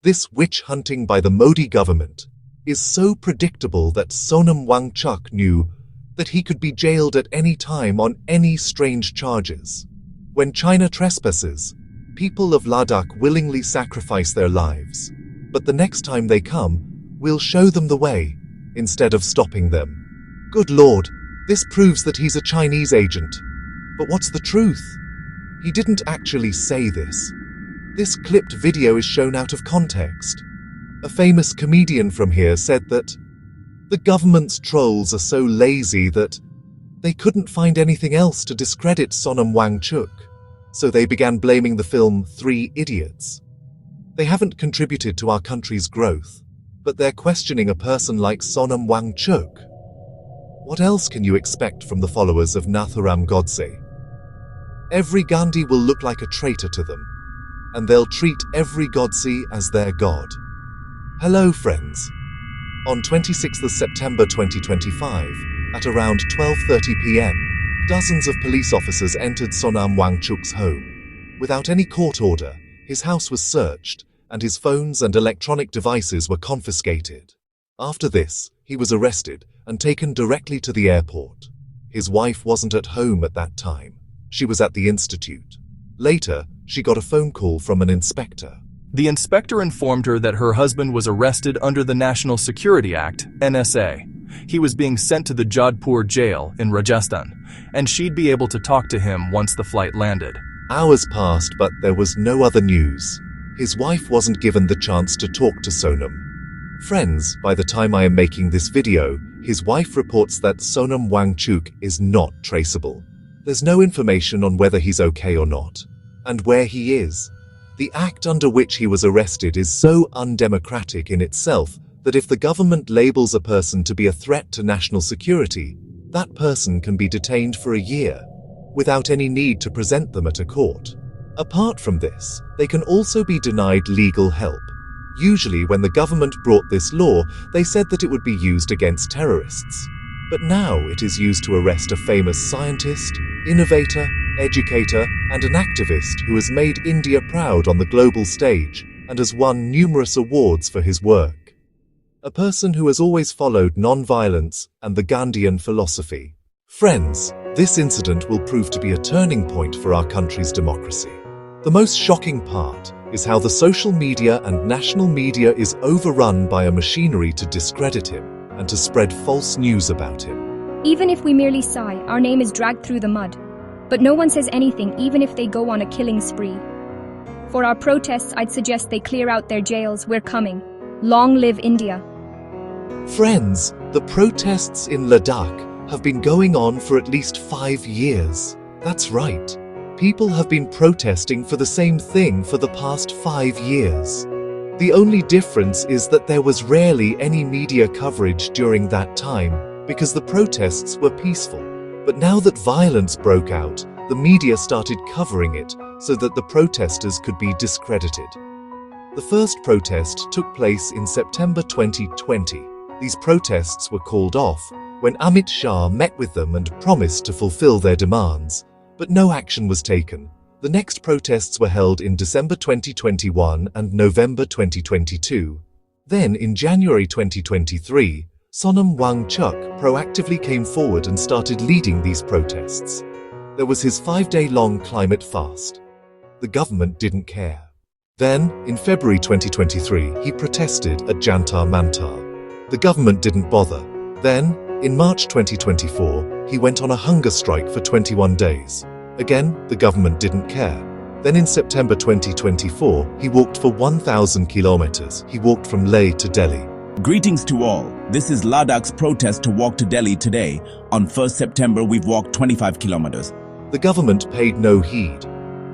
This witch hunting by the Modi government is so predictable that Sonam Wangchuk knew that he could be jailed at any time on any strange charges. When China trespasses, people of Ladakh willingly sacrifice their lives. But the next time they come, we'll show them the way, instead of stopping them. Good Lord, this proves that he's a Chinese agent. But what's the truth? He didn't actually say this. This clipped video is shown out of context. A famous comedian from here said that the government's trolls are so lazy that they couldn't find anything else to discredit Sonam Wangchuk, so they began blaming the film Three Idiots. They haven't contributed to our country's growth, but they're questioning a person like Sonam Wangchuk. What else can you expect from the followers of Nathuram Godse? Every Gandhi will look like a traitor to them, and they'll treat every Godse as their god. Hello friends. On 26th of September 2025, at around 12:30 p.m., dozens of police officers entered Sonam Wangchuk's home. Without any court order, his house was searched, and his phones and electronic devices were confiscated. After this, he was arrested and taken directly to the airport. His wife wasn't at home at that time. She was at the institute. Later, she got a phone call from an inspector. The inspector informed her that her husband was arrested under the National Security Act, NSA. He was being sent to the Jodhpur jail in Rajasthan, and she'd be able to talk to him once the flight landed. Hours passed, but there was no other news. His wife wasn't given the chance to talk to Sonam. Friends, by the time I am making this video, his wife reports that Sonam Wangchuk is not traceable. There's no information on whether he's okay or not, and where he is. The act under which he was arrested is so undemocratic in itself that if the government labels a person to be a threat to national security, that person can be detained for a year, without any need to present them at a court. Apart from this, they can also be denied legal help. Usually when the government brought this law, they said that it would be used against terrorists. But now it is used to arrest a famous scientist, innovator, educator, and an activist who has made India proud on the global stage and has won numerous awards for his work. A person who has always followed non-violence and the Gandhian philosophy. Friends, this incident will prove to be a turning point for our country's democracy. The most shocking part is how the social media and national media is overrun by a machinery to discredit him and to spread false news about him. Even if we merely sigh, our name is dragged through the mud. But no one says anything even if they go on a killing spree. For our protests, I'd suggest they clear out their jails. We're coming. Long live India. Friends, the protests in Ladakh have been going on for at least 5 years. That's right. People have been protesting for the same thing for the past 5 years. The only difference is that there was rarely any media coverage during that time because the protests were peaceful. But now that violence broke out, the media started covering it so that the protesters could be discredited. The first protest took place in September 2020. These protests were called off when Amit Shah met with them and promised to fulfill their demands, but no action was taken. The next protests were held in December 2021 and November 2022. Then in January 2023, Sonam Wangchuk proactively came forward and started leading these protests. There was his 5-day-long climate fast. The government didn't care. Then, in February 2023, he protested at Jantar Mantar. The government didn't bother. Then, in March 2024, he went on a hunger strike for 21 days. Again, the government didn't care. Then in September 2024, he walked for 1,000 kilometers. He walked from Leh to Delhi. Greetings to all. This is Ladakh's protest to walk to Delhi today. On 1st September, we've walked 25 kilometers. The government paid no heed.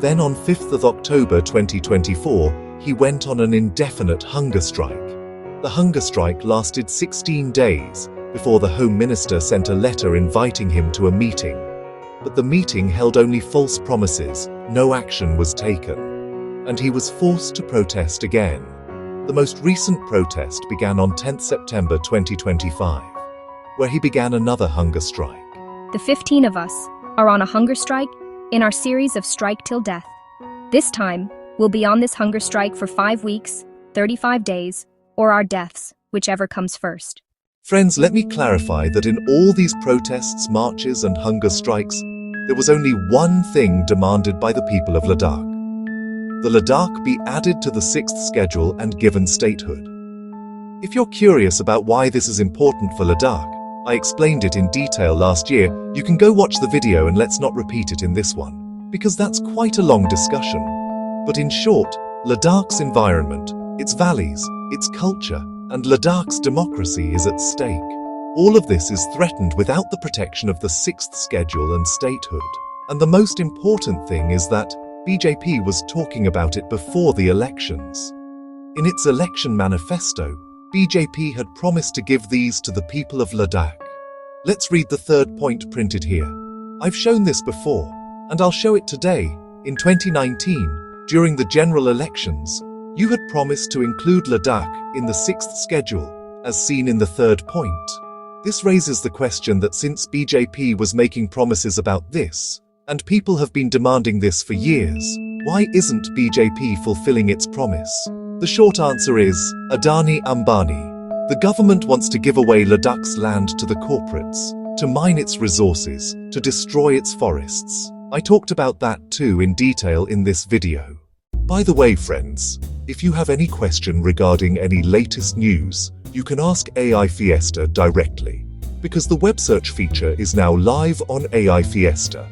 Then on 5th of October 2024, he went on an indefinite hunger strike. The hunger strike lasted 16 days before the Home Minister sent a letter inviting him to a meeting. But the meeting held only false promises, no action was taken, and he was forced to protest again. The most recent protest began on 10th September 2025, where he began another hunger strike. The 15 of us are on a hunger strike in our series of Strike Till Death. This time, we'll be on this hunger strike for 5 weeks, 35 days, or our deaths, whichever comes first. Friends, let me clarify that in all these protests, marches, and hunger strikes, there was only one thing demanded by the people of Ladakh. The Ladakh be added to the 6th schedule and given statehood. If you're curious about why this is important for Ladakh, I explained it in detail last year. You can go watch the video and let's not repeat it in this one, because that's quite a long discussion. But in short, Ladakh's environment, its valleys, its culture, and Ladakh's democracy is at stake. All of this is threatened without the protection of the 6th schedule and statehood. And the most important thing is that BJP was talking about it before the elections. In its election manifesto, BJP had promised to give these to the people of Ladakh. Let's read the third point printed here. I've shown this before, and I'll show it today. In 2019, during the general elections, you had promised to include Ladakh in the 6th schedule, as seen in the third point. This raises the question that since BJP was making promises about this, and people have been demanding this for years, why isn't BJP fulfilling its promise? The short answer is Adani Ambani. The government wants to give away Ladakh's land to the corporates, to mine its resources, to destroy its forests. I talked about that too in detail in this video. By the way, friends, if you have any question regarding any latest news, you can ask AI Fiesta directly, because the web search feature is now live on AI Fiesta.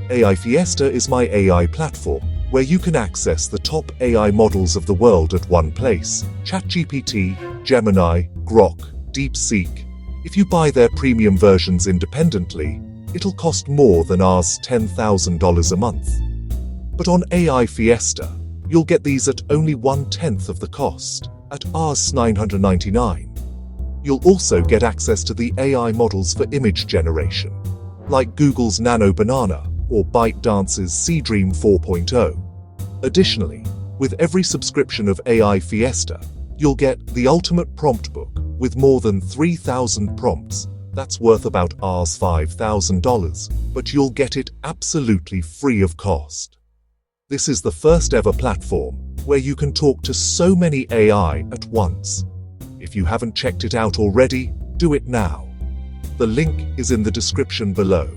AI Fiesta is my AI platform, where you can access the top AI models of the world at one place: ChatGPT, Gemini, Grok, DeepSeek. If you buy their premium versions independently, it'll cost more than ours $10,000 a month. But on AI Fiesta, you'll get these at only 1/10 of the cost, at ours $999. You'll also get access to the AI models for image generation, like Google's Nano Banana or ByteDance's Seedream 4.0. Additionally, with every subscription of AI Fiesta, you'll get the ultimate prompt book with more than 3,000 prompts. That's worth about ours $5,000, but you'll get it absolutely free of cost. This is the first ever platform where you can talk to so many AI at once. If you haven't checked it out already, do it now. The link is in the description below.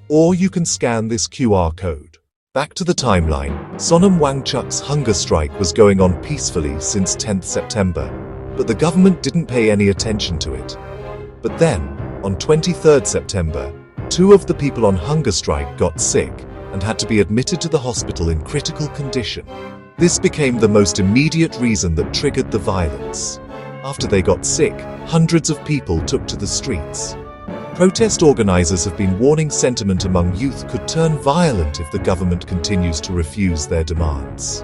Or you can scan this QR code. Back to the timeline, Sonam Wangchuk's hunger strike was going on peacefully since 10th September, but the government didn't pay any attention to it. But then, on 23rd September, 2 of the people on hunger strike got sick and had to be admitted to the hospital in critical condition. This became the most immediate reason that triggered the violence. After they got sick, hundreds of people took to the streets. Protest organizers have been warning sentiment among youth could turn violent if the government continues to refuse their demands.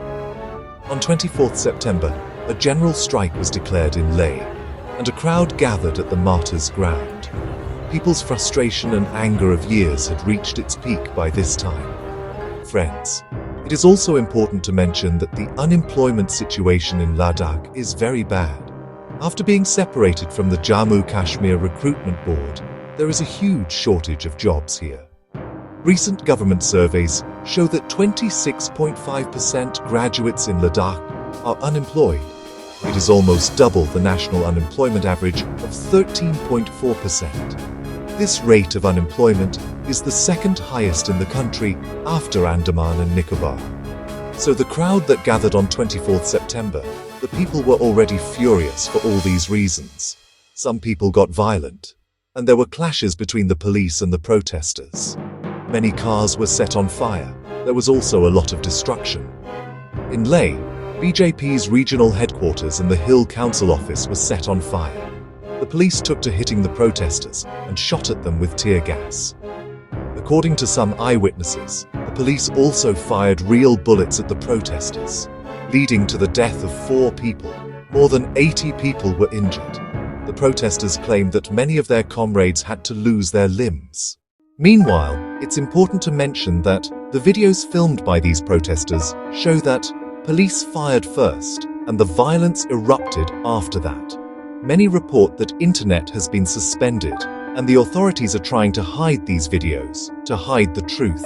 On 24th September, a general strike was declared in Leh, and a crowd gathered at the Martyrs' Ground. People's frustration and anger of years had reached its peak by this time. Friends, it is also important to mention that the unemployment situation in Ladakh is very bad. After being separated from the Jammu Kashmir Recruitment Board, there is a huge shortage of jobs here. Recent government surveys show that 26.5% graduates in Ladakh are unemployed. It is almost double the national unemployment average of 13.4%. This rate of unemployment is the second highest in the country after Andaman and Nicobar. So the crowd that gathered on 24th September, the people were already furious for all these reasons. Some people got violent, and there were clashes between the police and the protesters. Many cars were set on fire. There was also a lot of destruction. In Leh, BJP's regional headquarters and the Hill Council office were set on fire. The police took to hitting the protesters and shot at them with tear gas. According to some eyewitnesses, the police also fired real bullets at the protesters, leading to the death of 4 people. More than 80 people were injured. The protesters claimed that many of their comrades had to lose their limbs. Meanwhile, it's important to mention that the videos filmed by these protesters show that police fired first and the violence erupted after that. Many report that internet has been suspended and the authorities are trying to hide these videos, to hide the truth.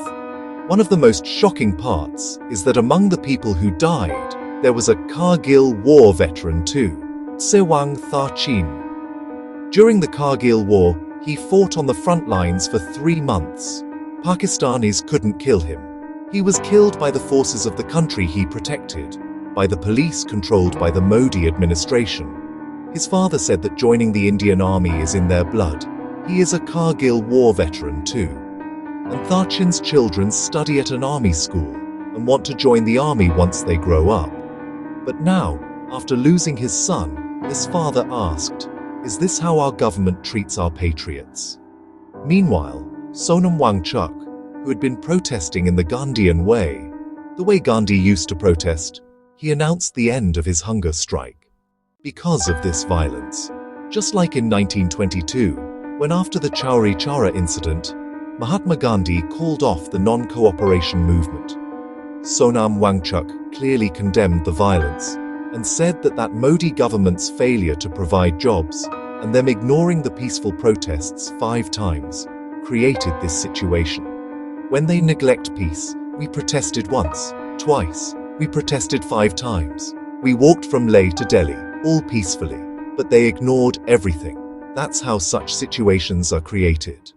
One of the most shocking parts is that among the people who died, There was a Kargil War veteran too, Sewang Tharchin. During the Kargil War, he fought on the front lines for 3 months. Pakistanis couldn't kill him. He was killed by the forces of the country he protected, by the police controlled by the Modi administration. His father said that joining the Indian army is in their blood. He is a Kargil War veteran too. And Tharchin's children study at an army school and want to join the army once they grow up. But now, after losing his son, his father asked, "Is this how our government treats our patriots?" Meanwhile, Sonam Wangchuk, who had been protesting in the Gandhian way, the way Gandhi used to protest, he announced the end of his hunger strike. Because of this violence, just like in 1922, when after the Chauri Chaura incident, Mahatma Gandhi called off the non-cooperation movement. Sonam Wangchuk clearly condemned the violence and said that Modi government's failure to provide jobs and them ignoring the peaceful protests 5 times created this situation. When they neglect peace, we protested once, twice, we protested 5 times. We walked from Leh to Delhi, all peacefully, but they ignored everything. That's how such situations are created.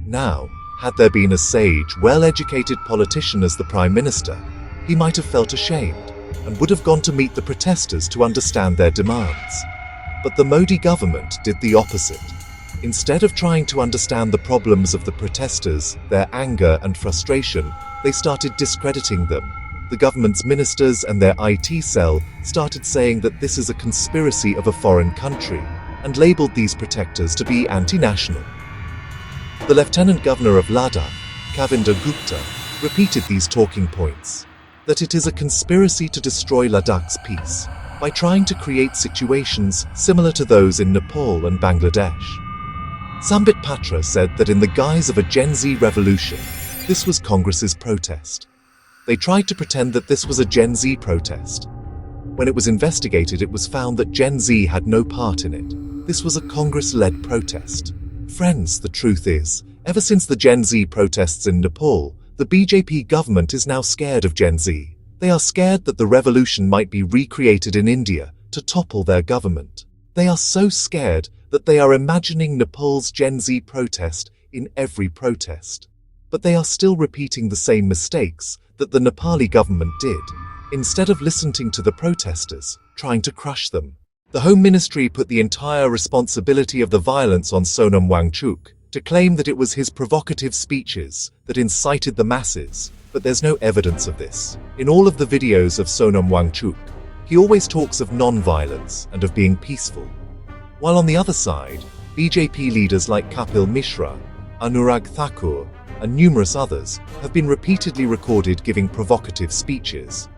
Now, had there been a sage, well-educated politician as the Prime Minister, he might have felt ashamed and would have gone to meet the protesters to understand their demands. But the Modi government did the opposite. Instead of trying to understand the problems of the protesters, their anger and frustration, they started discrediting them. The government's ministers and their IT cell started saying that this is a conspiracy of a foreign country and labeled these protesters to be anti-national. The Lieutenant Governor of Ladakh, Kavinder Gupta, repeated these talking points, that it is a conspiracy to destroy Ladakh's peace by trying to create situations similar to those in Nepal and Bangladesh. Sambit Patra said that in the guise of a Gen Z revolution, this was Congress's protest. They tried to pretend that this was a Gen Z protest. When it was investigated, it was found that Gen Z had no part in it. This was a Congress-led protest. Friends, the truth is, ever since the Gen Z protests in Nepal, the BJP government is now scared of Gen Z. They are scared that the revolution might be recreated in India to topple their government. They are so scared that they are imagining Nepal's Gen Z protest in every protest. But they are still repeating the same mistakes that the Nepali government did, instead of listening to the protesters, trying to crush them. The Home Ministry put the entire responsibility of the violence on Sonam Wangchuk, to claim that it was his provocative speeches that incited the masses, but there's no evidence of this. In all of the videos of Sonam Wangchuk, he always talks of non-violence and of being peaceful. While on the other side, BJP leaders like Kapil Mishra, Anurag Thakur, and numerous others have been repeatedly recorded giving provocative speeches.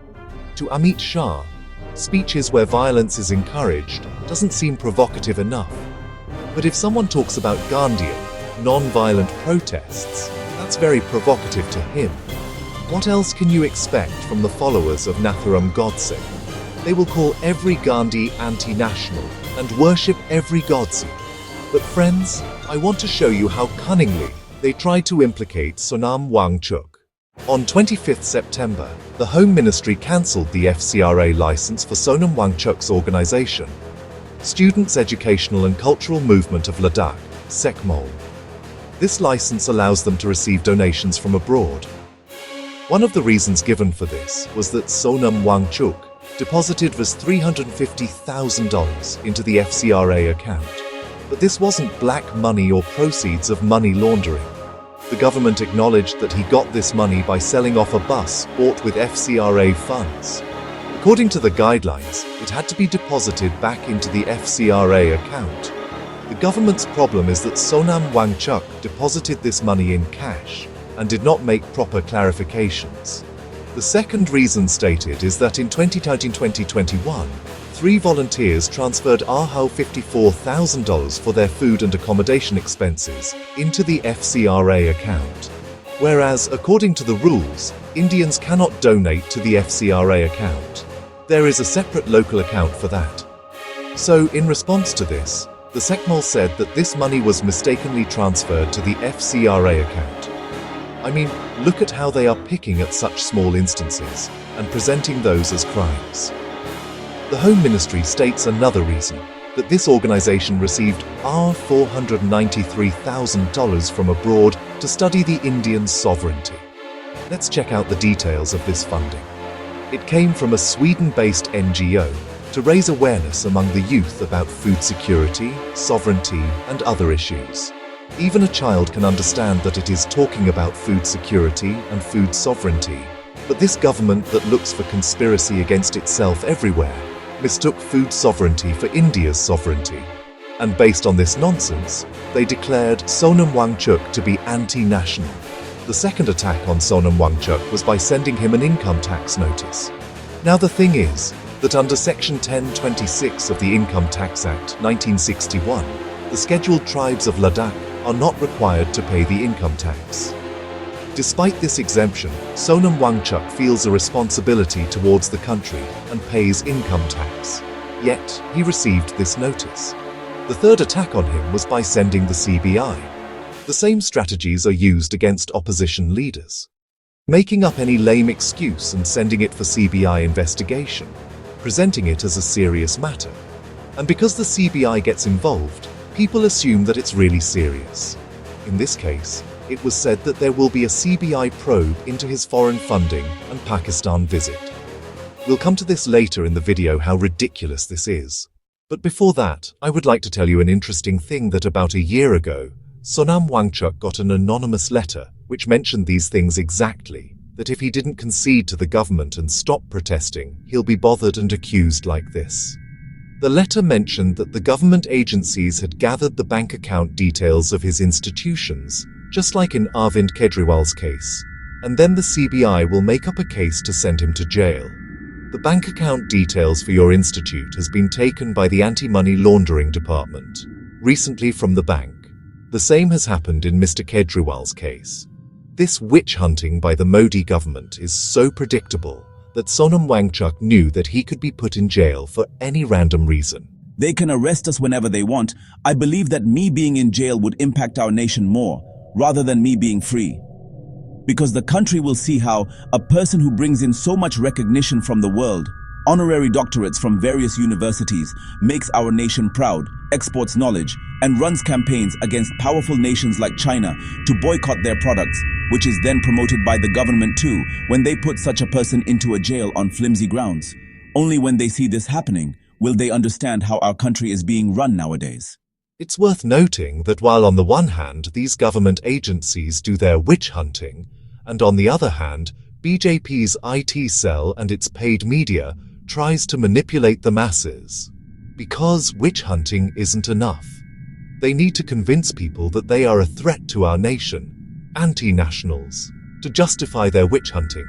To Amit Shah, speeches where violence is encouraged doesn't seem provocative enough. But if someone talks about Gandhian, non-violent protests, that's very provocative to him. What else can you expect from the followers of Nathuram Godse? They will call every Gandhi anti-national and worship every Godse. But friends, I want to show you how cunningly they tried to implicate Sonam Wangchuk. On 25th September, the Home Ministry cancelled the FCRA license for Sonam Wangchuk's organization, Students' Educational and Cultural Movement of Ladakh, SECMOL. This license allows them to receive donations from abroad. One of the reasons given for this was that Sonam Wangchuk deposited was $350,000 into the FCRA account. But this wasn't black money or proceeds of money laundering. The government acknowledged that he got this money by selling off a bus bought with FCRA funds. According to the guidelines, it had to be deposited back into the FCRA account. The government's problem is that Sonam Wangchuk deposited this money in cash and did not make proper clarifications. The second reason stated is that in 2019-2021, 3 volunteers transferred $54,000 for their food and accommodation expenses into the FCRA account. Whereas, according to the rules, Indians cannot donate to the FCRA account. There is a separate local account for that. So, in response to this, the SECMOL said that this money was mistakenly transferred to the FCRA account. I mean, look at how they are picking at such small instances and presenting those as crimes. The Home Ministry states another reason, that this organization received $493,000 from abroad to study the Indian sovereignty. Let's check out the details of this funding. It came from a Sweden-based NGO to raise awareness among the youth about food security, sovereignty, and other issues. Even a child can understand that it is talking about food security and food sovereignty, but this government that looks for conspiracy against itself everywhere mistook food sovereignty for India's sovereignty. And based on this nonsense, they declared Sonam Wangchuk to be anti-national. The second attack on Sonam Wangchuk was by sending him an income tax notice. Now the thing is that under Section 1026 of the Income Tax Act 1961, the scheduled tribes of Ladakh are not required to pay the income tax. Despite this exemption, Sonam Wangchuk feels a responsibility towards the country and pays income tax. Yet, he received this notice. The third attack on him was by sending the CBI. The same strategies are used against opposition leaders. Making up any lame excuse and sending it for CBI investigation, presenting it as a serious matter. And because the CBI gets involved, people assume that it's really serious. In this case, it was said that there will be a CBI probe into his foreign funding and Pakistan visit. We'll come to this later in the video how ridiculous this is. But before that, I would like to tell you an interesting thing that about a year ago, Sonam Wangchuk got an anonymous letter which mentioned these things exactly, that if he didn't concede to the government and stop protesting, he'll be bothered and accused like this. The letter mentioned that the government agencies had gathered the bank account details of his institutions, just like in Arvind Kejriwal's case, and then the CBI will make up a case to send him to jail. The bank account details for your institute has been taken by the anti-money laundering department, recently from the bank. The same has happened in Mr. Kejriwal's case. This witch hunting by the Modi government is so predictable that Sonam Wangchuk knew that he could be put in jail for any random reason. They can arrest us whenever they want. I believe that me being in jail would impact our nation more, rather than me being free. Because the country will see how a person who brings in so much recognition from the world, honorary doctorates from various universities, makes our nation proud, exports knowledge, and runs campaigns against powerful nations like China to boycott their products, which is then promoted by the government too when they put such a person into a jail on flimsy grounds. Only when they see this happening will they understand how our country is being run nowadays. It's worth noting that while on the one hand these government agencies do their witch hunting, and on the other hand, BJP's IT cell and its paid media tries to manipulate the masses. Because witch hunting isn't enough. They need to convince people that they are a threat to our nation, anti-nationals, to justify their witch hunting.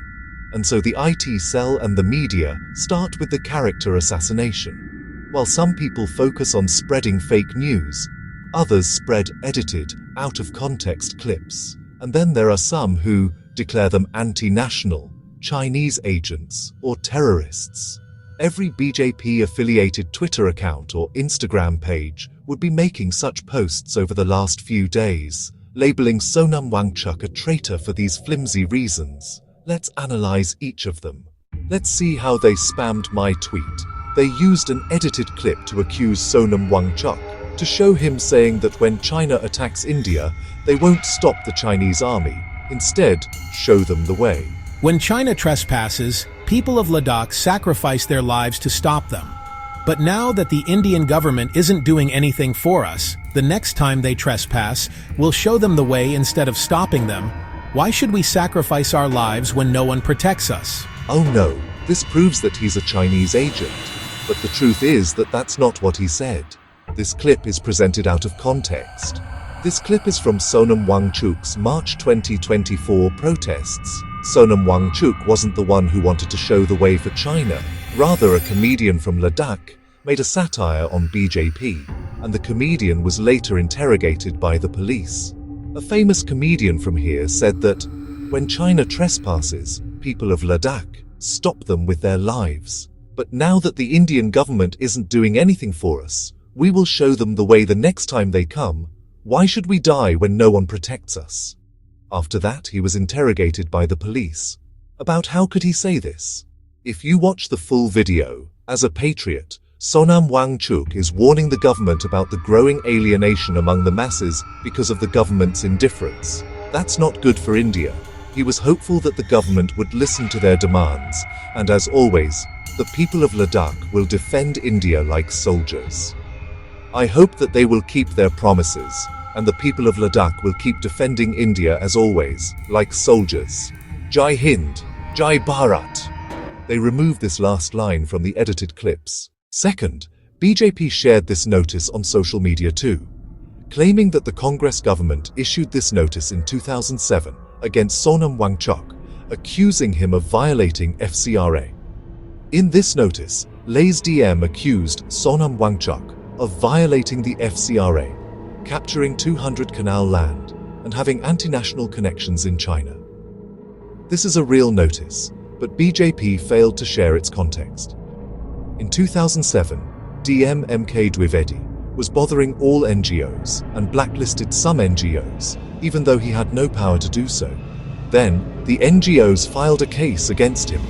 And so the IT cell and the media start with the character assassination. While some people focus on spreading fake news, others spread edited, out-of-context clips. And then there are some who declare them anti-national, Chinese agents, or terrorists. Every BJP-affiliated Twitter account or Instagram page would be making such posts over the last few days, labeling Sonam Wangchuk a traitor for these flimsy reasons. Let's analyze each of them. Let's see how they spammed my tweet. They used an edited clip to accuse Sonam Wangchuk, to show him saying that when China attacks India, they won't stop the Chinese army. Instead, show them the way. When China trespasses, people of Ladakh sacrifice their lives to stop them. But now that the Indian government isn't doing anything for us, the next time they trespass, we'll show them the way instead of stopping them. Why should we sacrifice our lives when no one protects us? Oh no, this proves that he's a Chinese agent. But the truth is that that's not what he said. This clip is presented out of context. This clip is from Sonam Wangchuk's March 2024 protests. Sonam Wangchuk wasn't the one who wanted to show the way for China. Rather, a comedian from Ladakh made a satire on BJP, and the comedian was later interrogated by the police. A famous comedian from here said that, when China trespasses, people of Ladakh stop them with their lives. But now that the Indian government isn't doing anything for us, we will show them the way the next time they come. Why should we die when no one protects us? After that, he was interrogated by the police. About how could he say this? If you watch the full video, as a patriot, Sonam Wangchuk is warning the government about the growing alienation among the masses because of the government's indifference. That's not good for India. He was hopeful that the government would listen to their demands, and as always, the people of Ladakh will defend India like soldiers. I hope that they will keep their promises, and the people of Ladakh will keep defending India as always, like soldiers. Jai Hind, Jai Bharat. They removed this last line from the edited clips. Second, BJP shared this notice on social media too, claiming that the Congress government issued this notice in 2007 against Sonam Wangchuk, accusing him of violating FCRA. In this notice, Lay's DM accused Sonam Wangchuk of violating the FCRA, capturing 200 canal land, and having anti-national connections in China. This is a real notice, but BJP failed to share its context. In 2007, DM MK Dwivedi was bothering all NGOs and blacklisted some NGOs, even though he had no power to do so. Then, the NGOs filed a case against him,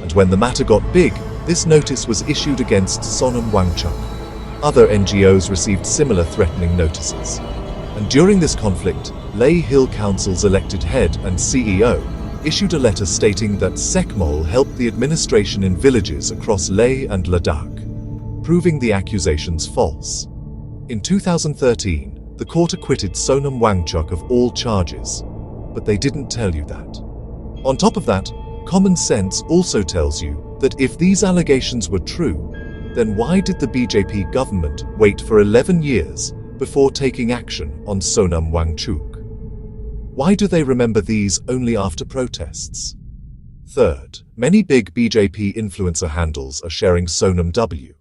and when the matter got big, this notice was issued against Sonam Wangchuk. Other NGOs received similar threatening notices. And during this conflict, Leh Hill Council's elected head and CEO issued a letter stating that Sekmol helped the administration in villages across Leh and Ladakh, proving the accusations false. In 2013, the court acquitted Sonam Wangchuk of all charges, but they didn't tell you that. On top of that, common sense also tells you that if these allegations were true, then why did the BJP government wait for 11 years before taking action on Sonam Wangchuk? Why do they remember these only after protests? Third, many big BJP influencer handles are sharing Sonam W.